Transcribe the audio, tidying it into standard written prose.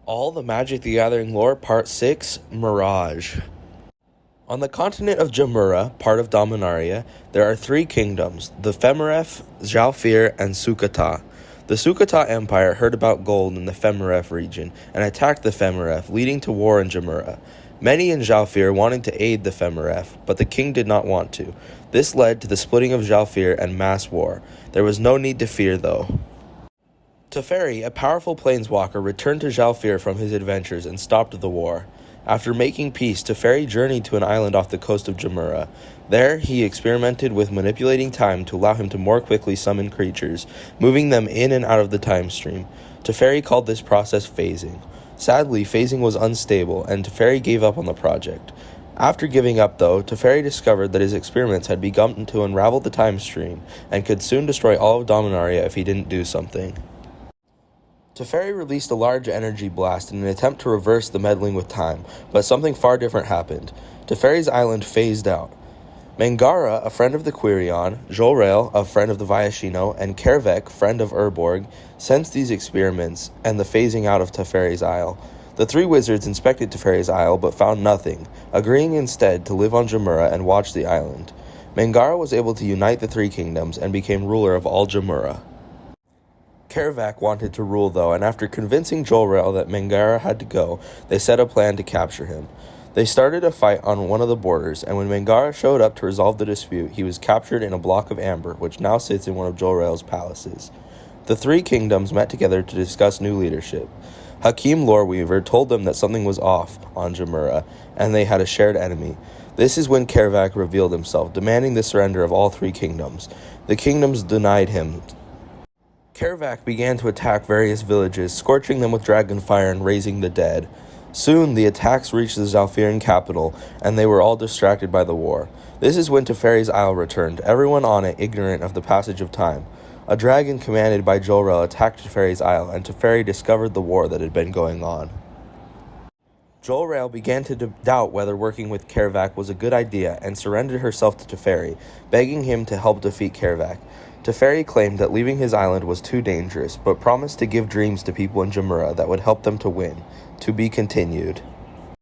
All the Magic the Gathering lore, Part 6, Mirage. On the continent of Jamura, part of Dominaria, there are three kingdoms, the Femeref, Zhalfir, and Sukata. The Sukata Empire heard about gold in the Femeref region and attacked the Femeref, leading to war in Jamura. Many in Zhalfir wanted to aid the Femeref, but the king did not want to. This led to the splitting of Zhalfir and mass war. There was no need to fear, though. Teferi, a powerful planeswalker, returned to Zhalfir from his adventures and stopped the war. After making peace, Teferi journeyed to an island off the coast of Jamura. There, he experimented with manipulating time to allow him to more quickly summon creatures, moving them in and out of the time stream. Teferi called this process phasing. Sadly, phasing was unstable, and Teferi gave up on the project. After giving up, though, Teferi discovered that his experiments had begun to unravel the time stream, and could soon destroy all of Dominaria if he didn't do something. Teferi released a large energy blast in an attempt to reverse the meddling with time, but something far different happened. Teferi's island phased out. Mangara, a friend of the Quirion, Jolrael, a friend of the Viashino, and Kervek, friend of Urborg, sensed these experiments and the phasing out of Teferi's Isle. The three wizards inspected Teferi's Isle but found nothing, agreeing instead to live on Jamura and watch the island. Mangara was able to unite the three kingdoms and became ruler of all Jamura. Kervak wanted to rule, though, and after convincing Jolrael that Mangara had to go, they set a plan to capture him. They started a fight on one of the borders, and when Mangara showed up to resolve the dispute, he was captured in a block of amber, which now sits in one of Jolrael's palaces. The three kingdoms met together to discuss new leadership. Hakim Loreweaver told them that something was off on Jamura, and they had a shared enemy. This is when Kervak revealed himself, demanding the surrender of all three kingdoms. The kingdoms denied him. Kervak began to attack various villages, scorching them with dragonfire and raising the dead. Soon, the attacks reached the Zhalfiran capital, and they were all distracted by the war. This is when Teferi's Isle returned, everyone on it ignorant of the passage of time. A dragon commanded by Jolrael attacked Teferi's Isle, and Teferi discovered the war that had been going on. Jolrael began to doubt whether working with Kervak was a good idea and surrendered herself to Teferi, begging him to help defeat Kervak. Teferi claimed that leaving his island was too dangerous, but promised to give dreams to people in Jamura that would help them to win. To be continued.